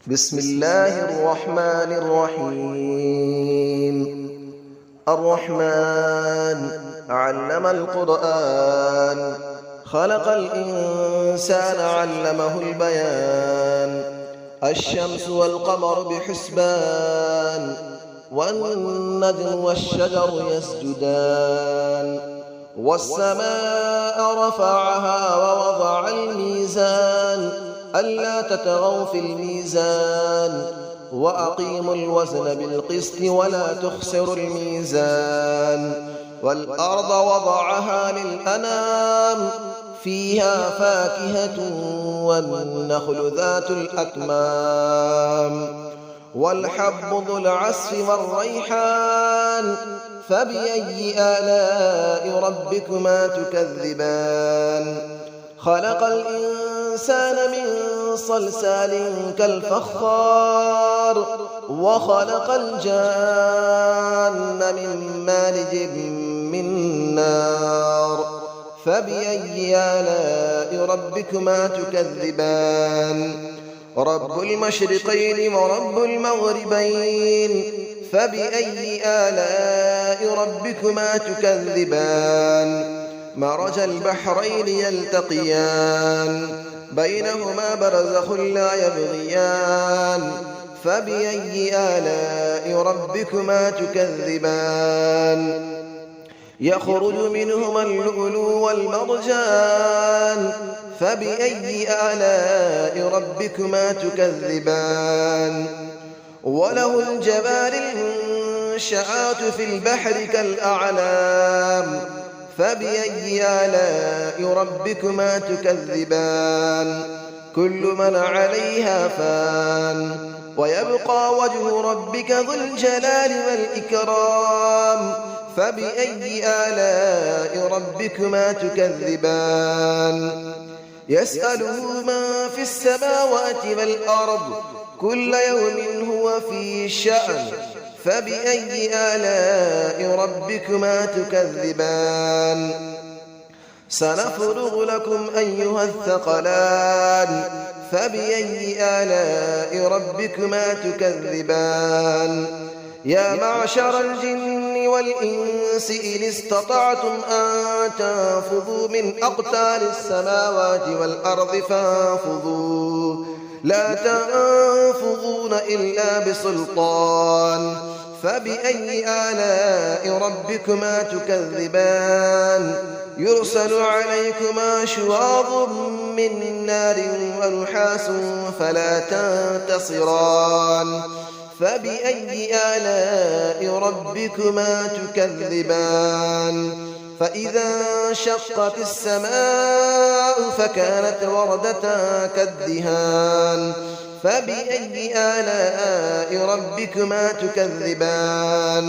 بسم الله الرحمن الرحيم. الرحمن علم القرآن، خلق الإنسان علمه البيان. الشمس والقمر بحسبان، والنجم والشجر يسجدان. والسماء رفعها ووضع الميزان، ألا تطغوا في الميزان، وأقيموا الوزن بالقسط ولا تخسروا الميزان. والأرض وضعها للأنام، فيها فاكهة والنخل ذات الأكمام. والحب ذو العصف والريحان، فبأي آلاء ربكما تكذبان. خلق الإنسان من صلصال كالفخار، وخلق الجان من مارج من نار. فبأي آلاء ربكما تكذبان. رب المشرقين ورب المغربين، فبأي آلاء ربكما تكذبان. مرج البحرين يلتقيان، بينهما برزخ لا يبغيان. فبأي آلاء ربكما تكذبان. يخرج منهما اللؤلؤ والمرجان، فبأي آلاء ربكما تكذبان. وله الجوار المنشآت في البحر كالأعلام، فبأي آلاء ربكما تكذبان. كل من عليها فان، ويبقى وجه ربك ذو الجلال والإكرام. فبأي آلاء ربكما تكذبان. يسأله من في السماوات والأرض، كل يوم هو في شأن. فبأي آلاء ربكما تكذبان. سنفرغ لكم أيها الثقلان، فبأي آلاء ربكما تكذبان. يا معشر الجن والإنس إن استطعتم أن تنفذوا من أقطار السماوات والأرض فانفذوا، لا تنفذون إلا بسلطان. فبأي آلاء ربكما تكذبان. يرسل عليكما شواظ من نار ونحاس فلا تنتصران. فبأي آلاء ربكما تكذبان. فإذا انشقت السماء فكانت وردة كالدهان. فبأي آلاء ربكما تكذبان.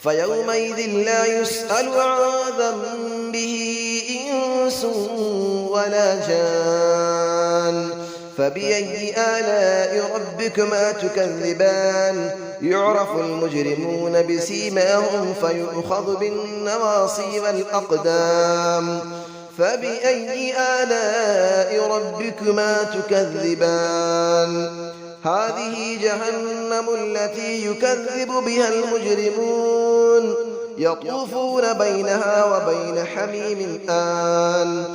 فيومئذ لا يسأل عن ذنبه إنس ولا جان. فبأي آلاء ربكما تكذبان. يعرف المجرمون بسيماهم فيؤخذ بالنواصي والأقدام. فبأي آلاء ربكما تكذبان. هذه جهنم التي يكذب بها المجرمون، يطوفون بينها وبين حميم آن.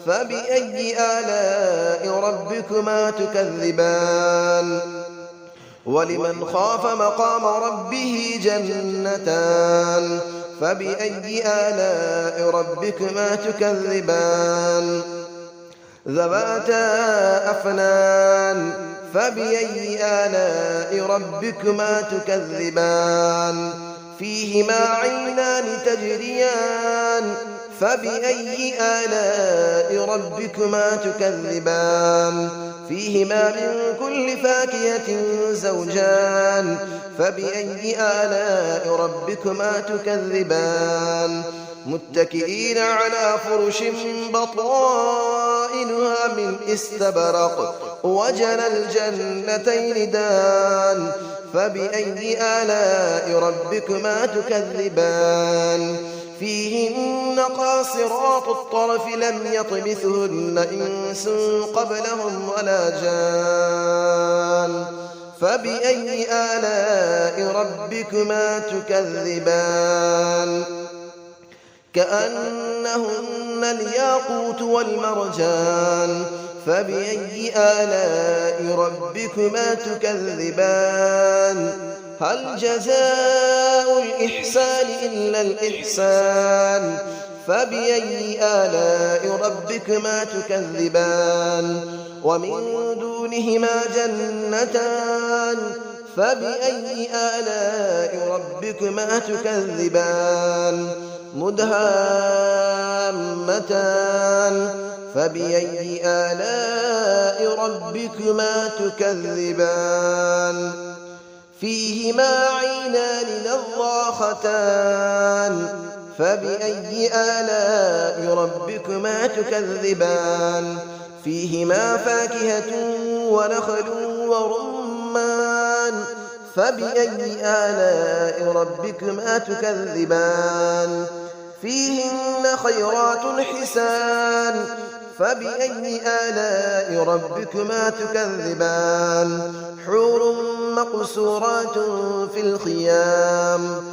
فبأي آلاء ربكما تكذبان. ولمن خاف مقام ربه جنتان. فبأي آلاء ربكما تكذبان. ذواتا أفنان. فبأي آلاء ربكما تكذبان. فيهما عينان تجريان. فبأي آلاء ربكما تكذبان. فيهما من كل فاكهة زوجان. فبأي آلاء ربكما تكذبان. متكئين على فرش بطائنها من استبرق، وجنى الجنتين دان. فبأي آلاء ربكما تكذبان. فيهن قاصرات الطرف لم يطمثهن إنس قبلهم ولا جان. فبأي آلاء ربكما تكذبان كأنهن الياقوت والمرجان فبأي آلاء ربكما تكذبان هل جزاء الإحسان إلا الإحسان فبأي آلاء ربكما تكذبان ومن دونهما جنتان فبأي آلاء ربكما تكذبان مدهامتان فبأي آلاء ربكما تكذبان فيهما عينان نضاختان فبأي آلاء ربكما تكذبان فيهما فاكهة ونخل ورمان فبأي آلاء ربكما تكذبان فيهن خيرات حسان فبأي آلاء ربكما تكذبان حور مقصورات في الخيام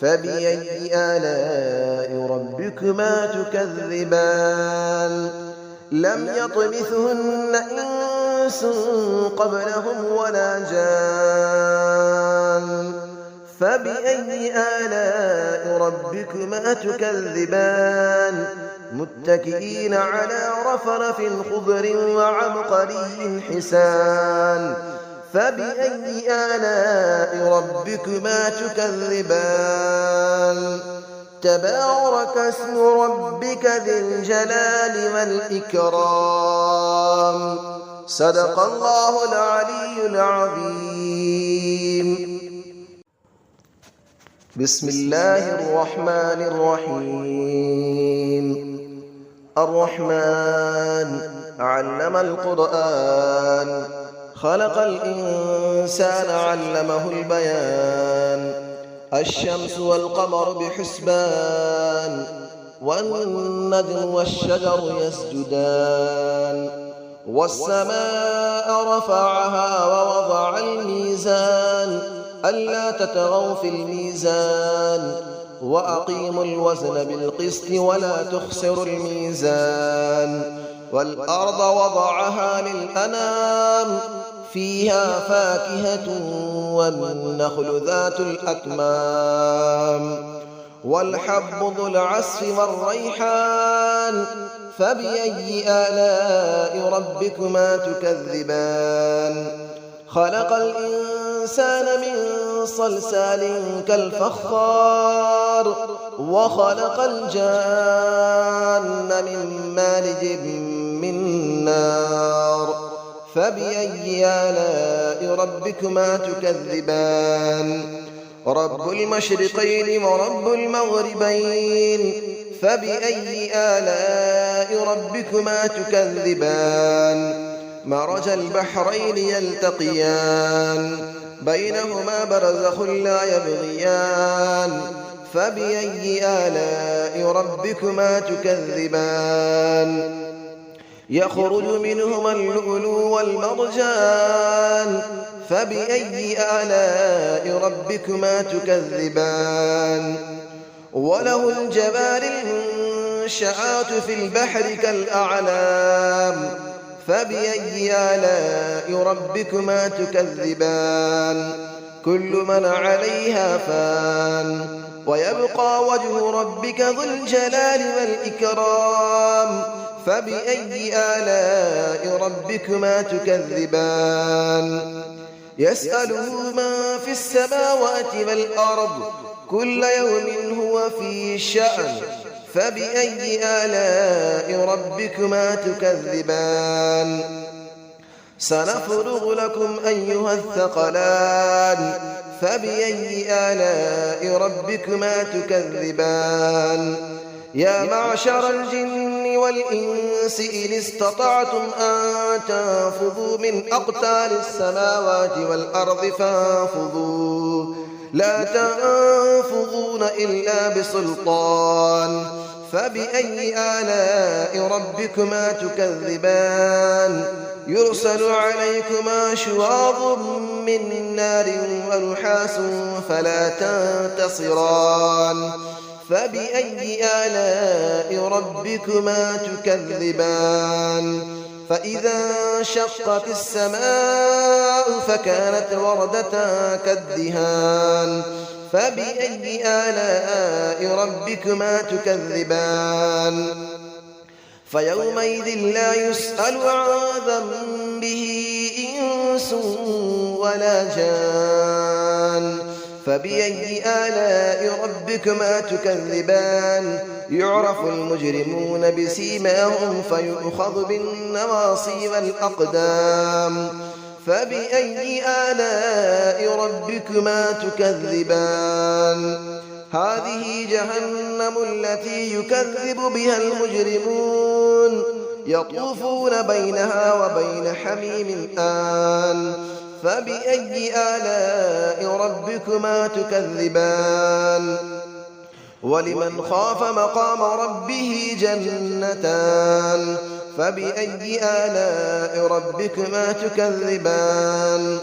فبأي آلاء ربكما تكذبان لم يطمثهن إنس قبلهم ولا جان فبأي آلاء ربكما تكذبان متكئين على رفرف خضر وعبقري حسان فبأي آلاء ربكما تكذبان تبارك اسم ربك ذي الجلال والإكرام صدق الله العلي العظيم بسم الله الرحمن الرحيم الرحمن علم القرآن خلق الإنسان علمه البيان الشمس والقمر بحسبان والنجم والشجر يسجدان والسماء رفعها ووضع الميزان ألا تطغوا في الميزان وأقيموا الوزن بالقسط ولا تخسروا الميزان والأرض وضعها للأنام فيها فاكهة والنخل ذات الأكمام والحب ذو العصف والريحان فبأي آلاء ربكما تكذبان خلق الإنسان من صلصال كالفخار وخلق الجان من مارج من نار فبأي آلاء ربكما تكذبان رب المشرقين ورب المغربين فبأي آلاء ربكما تكذبان مرج البحرين يلتقيان بينهما برزخ لا يبغيان فبأي آلاء ربكما تكذبان يخرج منهما اللؤلؤ والمرجان فبأي آلاء ربكما تكذبان وله الجبال المنشآت في البحر كالأعلام فبأي آلاء ربكما تكذبان كل من عليها فان ويبقى وجه ربك ذو الجلال والإكرام فبأي آلاء ربكما تكذبان يسأله من في السماوات والأرض كل يوم هو في شأن فبأي آلاء ربكما تكذبان سنفرغ لكم أيها الثقلان فبأي آلاء ربكما تكذبان يا معشر الجن والإنس إن استطعتم أن تنفذوا من أقطار السماوات والأرض فانفذوا لا تنفذون إلا بسلطان فبأي آلاء ربكما تكذبان يرسل عليكما شواظ من نار ونحاس فلا تنتصران فبأي آلاء ربكما تكذبان فإذا انشقت السماء فكانت وردة كالدهان فبأي آلاء ربكما تكذبان فيومئذ لا يسأل عن ذنبه إنس ولا جان فبأي آلاء ربكما تكذبان يعرف المجرمون بسيماهم فيؤخذ بالنواصي والأقدام فبأي آلاء ربكما تكذبان هذه جهنم التي يكذب بها المجرمون يطوفون بينها وبين حميم آن فبأي آلاء ربكما تكذبان ولمن خاف مقام ربه جنتان فبأي آلاء ربكما تكذبان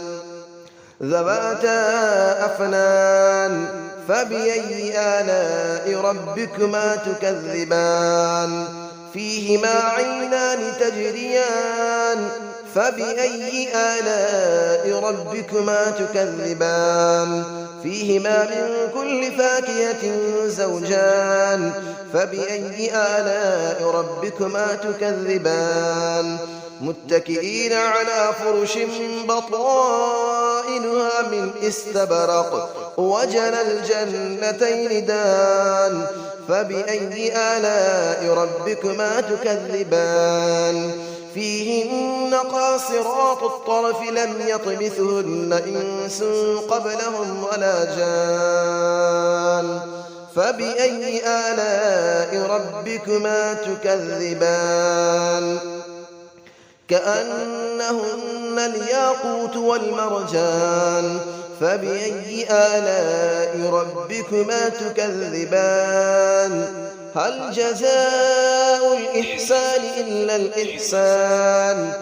ذواتا أفنان فبأي آلاء ربكما تكذبان فيهما عينان تجريان فبأي آلاء ربكما تكذبان فيهما من كل فاكهة زوجان فبأي آلاء ربكما تكذبان متكئين على فرش بطائنها من استبرق وجنى الجنتين دان فبأي آلاء ربكما تكذبان فيهن قاصرات الطرف لم يطمثهن إنس قبلهم ولا جان فبأي آلاء ربكما تكذبان كأنهن الياقوت والمرجان فبأي آلاء ربكما تكذبان هل جزاء الإحسان إلا الإحسان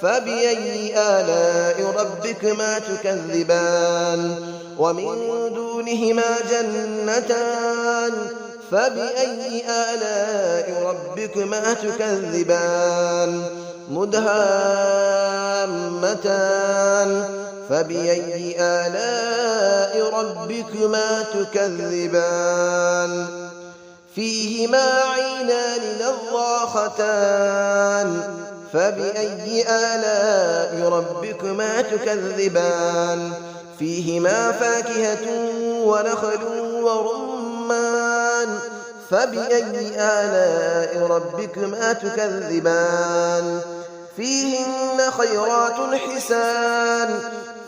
فبأي آلاء ربكما تكذبان ومن دونهما جنتان فبأي آلاء ربكما تكذبان مدهامتان فبأي آلاء ربكما تكذبان فيهما عينان نضاختان فبأي آلاء ربكما تكذبان فيهما فاكهة ونخل ورمان فبأي آلاء ربكما تكذبان فيهن خيرات حسان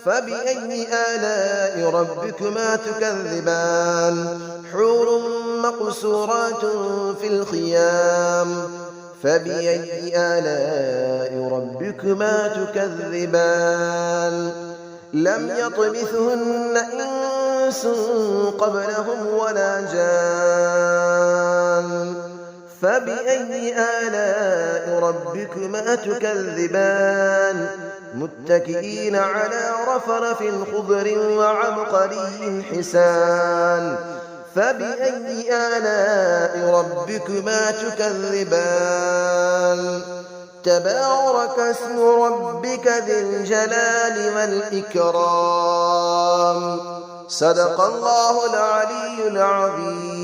فبأي آلاء ربكما تكذبان حور مقصورات في الخيام فبأي آلاء ربكما تكذبان لم يطمثهن إنس قبلهم ولا جان فبأي آلاء ربكما تكذبان متكئين على رفرف خضر وعبقري حسان فبأي آلاء ربكما تكذبان تبارك اسم ربك ذي الجلال والإكرام صدق الله العلي العظيم.